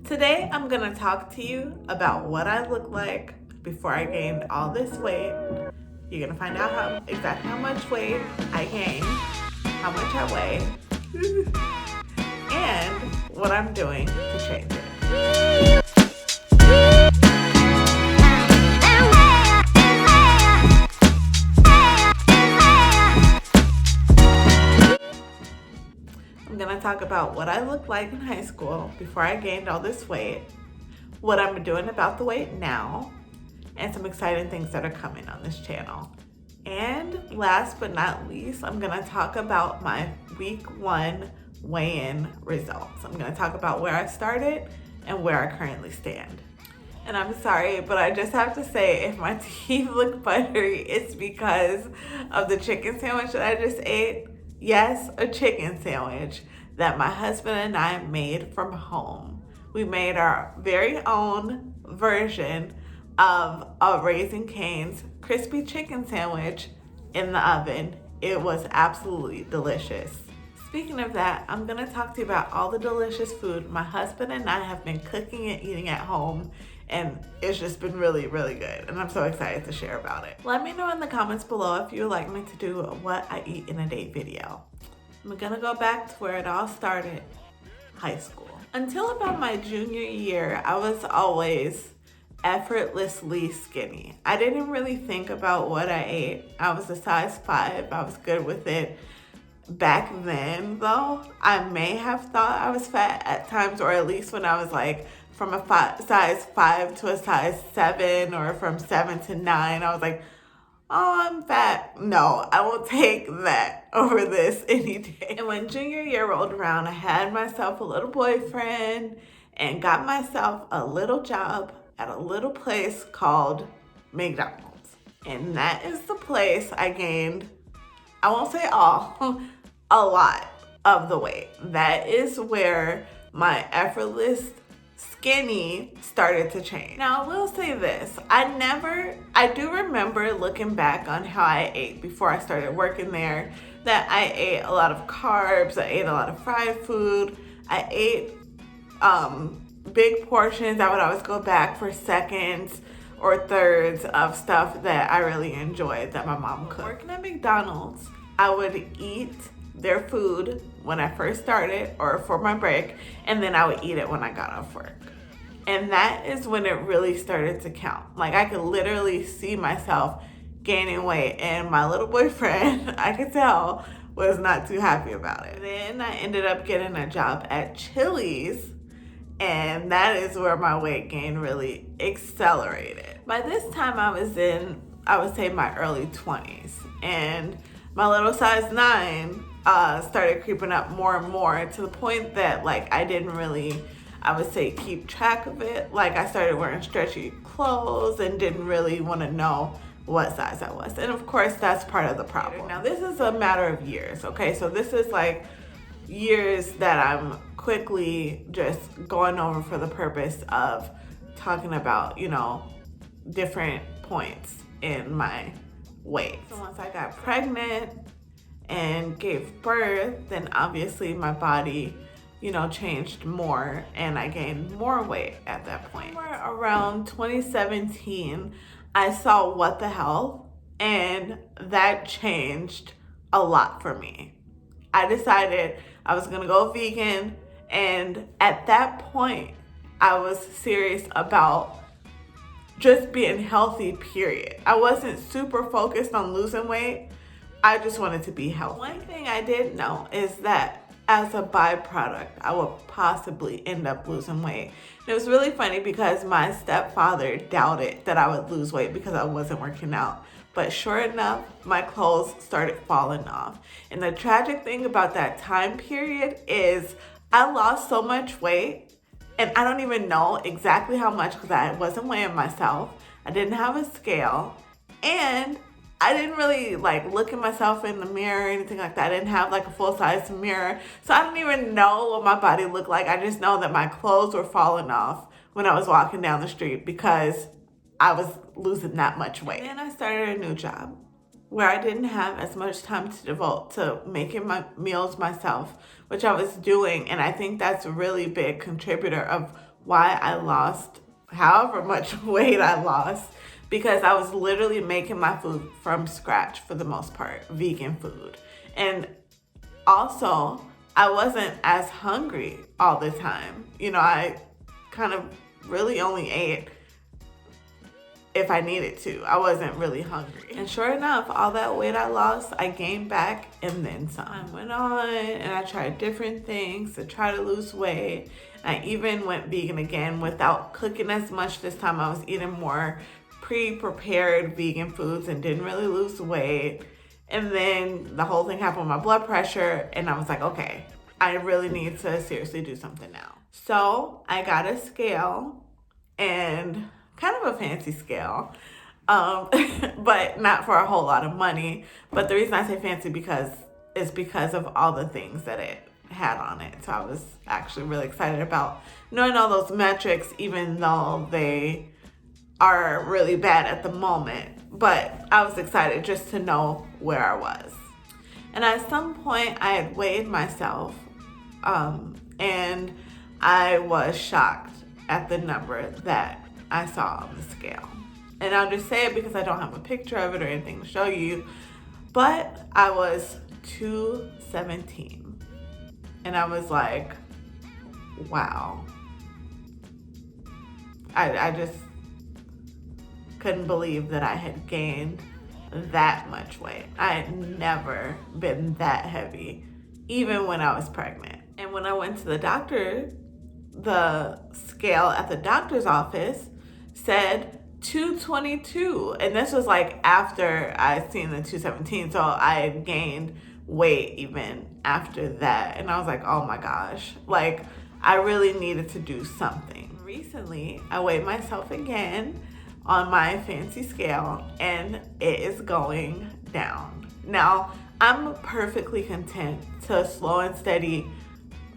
Today I'm gonna talk to you about what I look like before I gained all this weight. You're gonna find out exactly how much weight I gained, how much I weigh, and what I'm doing to change it. I'm gonna talk about what I looked like in high school before I gained all this weight, what I'm doing about the weight now, and some exciting things that are coming on this channel. And last but not least, I'm gonna talk about my week 1 weigh-in results. I'm gonna talk about where I started and where I currently stand. And I'm sorry, but I just have to say, if my teeth look buttery, it's because of the chicken sandwich that I just ate. Yes, a chicken sandwich that my husband and I made from home. We made our very own version of a Raising Cane's crispy chicken sandwich in the oven. It was absolutely delicious. Speaking of that, I'm gonna talk to you about all the delicious food my husband and I have been cooking and eating at home, and it's just been really, really good, and I'm so excited to share about it. Let me know in the comments below if you would like me to do a what I eat in a day video. I'm gonna go back to where it all started, high school. Until about my junior year, I was always effortlessly skinny. I didn't really think about what I ate. I was a size 5, I was good with it. Back then though, I may have thought I was fat at times, or at least when I was like from a size 5 to a size 7, or from 7 to 9, I was like, oh, I'm fat. No, I will take that over this any day. And when junior year rolled around, I had myself a little boyfriend and got myself a little job at a little place called McDonald's. And that is the place I gained, I won't say all, a lot of the weight. That is where my effortless skinny started to change. Now, I will say this, I do remember looking back on how I ate before I started working there, that I ate a lot of carbs, I ate a lot of fried food, I ate big portions. I would always go back for seconds or thirds of stuff that I really enjoyed that my mom cooked. Working at McDonald's, I would eat their food when I first started or for my break, and then I would eat it when I got off work. And that is when it really started to count. Like, I could literally see myself gaining weight, and my little boyfriend, I could tell, was not too happy about it. Then I ended up getting a job at Chili's, and that is where my weight gain really accelerated. By this time I was in, I would say, my early 20s, and my little size 9 started creeping up more and more, to the point that like I didn't really, I would say, keep track of it. Like, I started wearing stretchy clothes and didn't really want to know what size I was. And of course, that's part of the problem. Now, this is a matter of years, okay? So this is like years that I'm quickly just going over for the purpose of talking about, you know, different points in my weight. So once I got pregnant and gave birth, then obviously my body, you know, changed more, and I gained more weight at that point. Somewhere around 2017, I saw What the Health, and that changed a lot for me. I decided I was gonna go vegan, and at that point, I was serious about just being healthy, period. I wasn't super focused on losing weight. I just wanted to be healthy. One thing I did know is that as a byproduct, I would possibly end up losing weight. And it was really funny because my stepfather doubted that I would lose weight because I wasn't working out. But sure enough, my clothes started falling off. And the tragic thing about that time period is I lost so much weight, and I don't even know exactly how much because I wasn't weighing myself. I didn't have a scale, and I didn't really like look at myself in the mirror or anything like that. I didn't have like a full-size mirror. So I don't even know what my body looked like. I just know that my clothes were falling off when I was walking down the street because I was losing that much weight. And then I started a new job where I didn't have as much time to devote to making my meals myself, which I was doing. And I think that's a really big contributor of why I lost however much weight I lost, because I was literally making my food from scratch for the most part, vegan food. And also, I wasn't as hungry all the time. I kind of really only ate if I needed to. I wasn't really hungry. And sure enough, all that weight I lost, I gained back and then some. I went on and I tried different things to try to lose weight. I even went vegan again without cooking as much this time. I was eating more pre-prepared vegan foods and didn't really lose weight. And then the whole thing happened with my blood pressure, and I was like, okay, I really need to seriously do something now. So I got a scale, and kind of a fancy scale, but not for a whole lot of money. But the reason I say fancy is because of all the things that it had on it. So I was actually really excited about knowing all those metrics, even though they are really bad at the moment. But I was excited just to know where I was. And at some point I had weighed myself, and I was shocked at the number that I saw on the scale. And I'll just say it because I don't have a picture of it or anything to show you, but I was 217. And I was like, wow. I just couldn't believe that I had gained that much weight. I had never been that heavy, even when I was pregnant. And when I went to the doctor, the scale at the doctor's office said 222. And this was like after I seen the 217. So I had gained weight even after that. And I was like, oh my gosh, like I really needed to do something. Recently, I weighed myself again on my fancy scale, and it is going down. Now, I'm perfectly content to slow and steady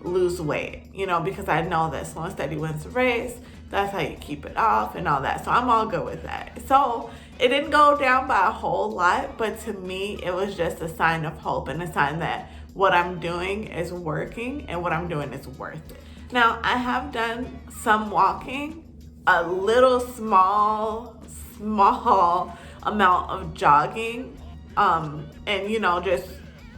lose weight, because I know that slow and steady wins the race. That's how you keep it off and all that. So I'm all good with that. So it didn't go down by a whole lot, but to me, it was just a sign of hope and a sign that what I'm doing is working and what I'm doing is worth it. Now, I have done some walking, a little small amount of jogging, and just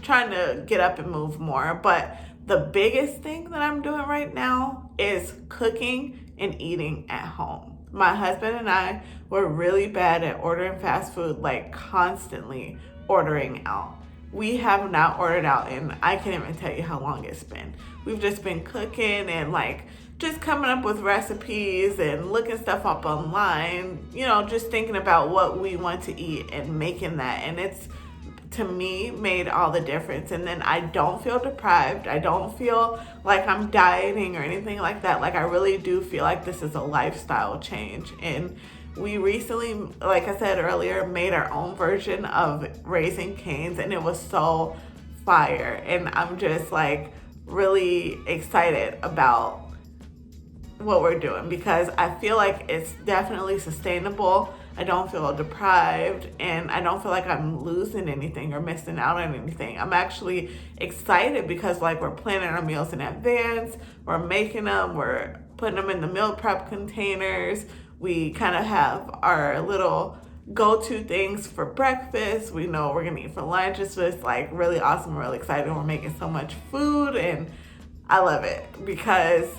trying to get up and move more. But the biggest thing that I'm doing right now is cooking and eating at home. My husband and I were really bad at ordering fast food, like constantly ordering out. We have not ordered out, and I can't even tell you how long it's been. We've just been cooking and just coming up with recipes and looking stuff up online, just thinking about what we want to eat and making that. And it's, to me, made all the difference. And then I don't feel deprived. I don't feel like I'm dieting or anything like that. Like, I really do feel like this is a lifestyle change. And we recently, like I said earlier, made our own version of Raising Cane's, and it was so fire. And I'm just really excited about what we're doing, because I feel like it's definitely sustainable. I don't feel deprived, and I don't feel like I'm losing anything or missing out on anything. I'm actually excited because we're planning our meals in advance, we're making them, we're putting them in the meal prep containers. We kind of have our little go-to things for breakfast. We know we're gonna eat for lunch. It's just really awesome. We're really excited. We're making so much food, and I love it because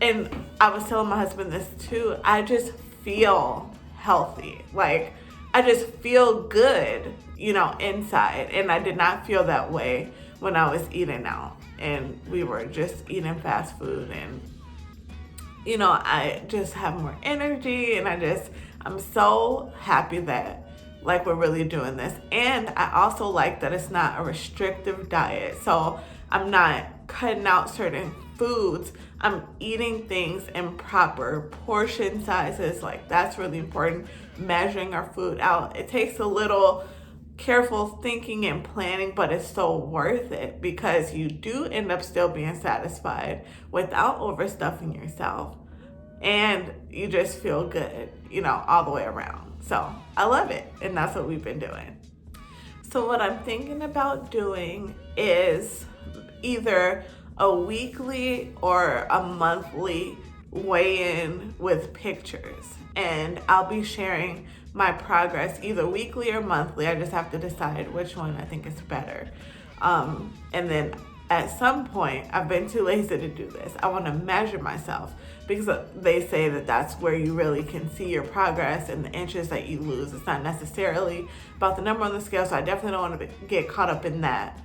and I was telling my husband this too, I just feel healthy. I just feel good, inside. And I did not feel that way when I was eating out and we were just eating fast food. And, I just have more energy, and I'm so happy that we're really doing this. And I also like that it's not a restrictive diet. So I'm not cutting out certain foods. I'm eating things in proper portion sizes. That's really important. Measuring our food out. It takes a little careful thinking and planning, but it's so worth it because you do end up still being satisfied without overstuffing yourself. And you just feel good, all the way around. So I love it. And that's what we've been doing. So what I'm thinking about doing is either a weekly or a monthly weigh-in with pictures, and I'll be sharing my progress either weekly or monthly. I just have to decide which one I think is better. And then at some point, I've been too lazy to do this, I want to measure myself, because they say that that's where you really can see your progress and the inches that you lose. It's not necessarily about the number on the scale, so I definitely don't want to get caught up in that.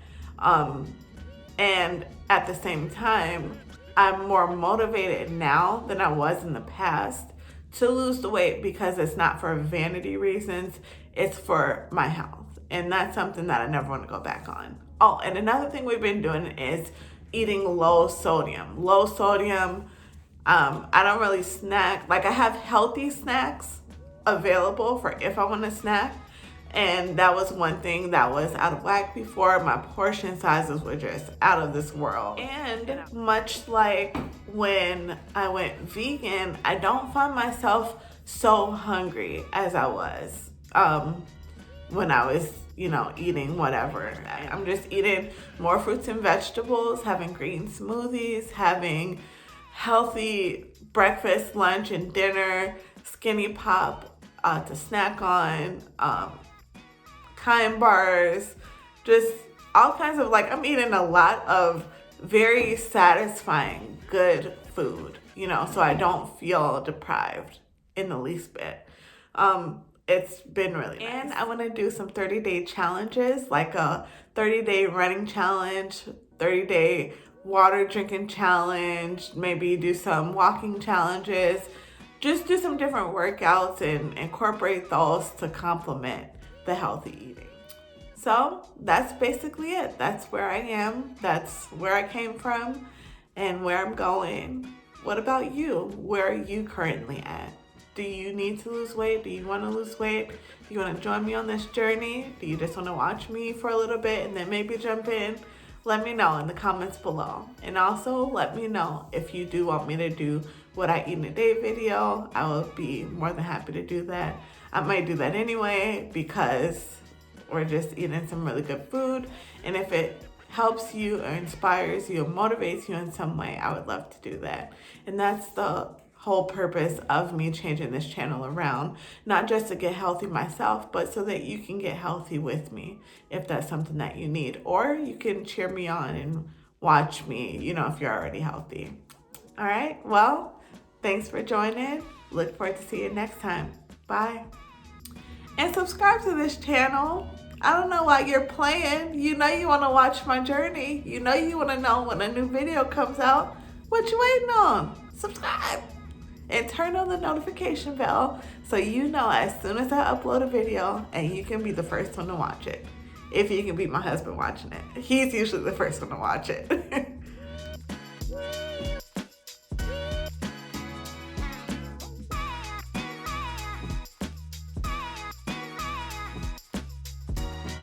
And at the same time, I'm more motivated now than I was in the past to lose the weight, because it's not for vanity reasons, it's for my health. And that's something that I never want to go back on. Oh, and another thing we've been doing is eating low sodium. Low sodium, I don't really snack. Like, I have healthy snacks available for if I want to snack. And that was one thing that was out of whack before. My portion sizes were just out of this world. And much like when I went vegan, I don't find myself so hungry as I was when I was, eating whatever. I'm just eating more fruits and vegetables, having green smoothies, having healthy breakfast, lunch, and dinner, Skinny Pop to snack on, Kind bars, just all kinds of, I'm eating a lot of very satisfying, good food, so I don't feel deprived in the least bit. It's been really nice. And I want to do some 30-day challenges, like a 30-day running challenge, 30-day water drinking challenge, maybe do some walking challenges, just do some different workouts and incorporate those to complement the healthy eating. So that's basically it. That's where I am. That's where I came from and where I'm going. What about you? Where are you currently at? Do you need to lose weight? Do you want to lose weight? Do you want to join me on this journey? Do you just want to watch me for a little bit and then maybe jump in? Let me know in the comments below. And also let me know if you do want me to do what I eat in a day video. I will be more than happy to do that. I might do that anyway because we're just eating some really good food. And if it helps you or inspires you or motivates you in some way, I would love to do that. And that's the whole purpose of me changing this channel around, not just to get healthy myself, but so that you can get healthy with me if that's something that you need, or you can cheer me on and watch me, if you're already healthy. All right, well, thanks for joining. Look forward to seeing you next time. Bye. And subscribe to this channel. I don't know why you're playing. You want to watch my journey. You want to know when a new video comes out. What you waiting on? Subscribe. And turn on the notification bell so as soon as I upload a video, and you can be the first one to watch it. If you can beat my husband watching it. He's usually the first one to watch it.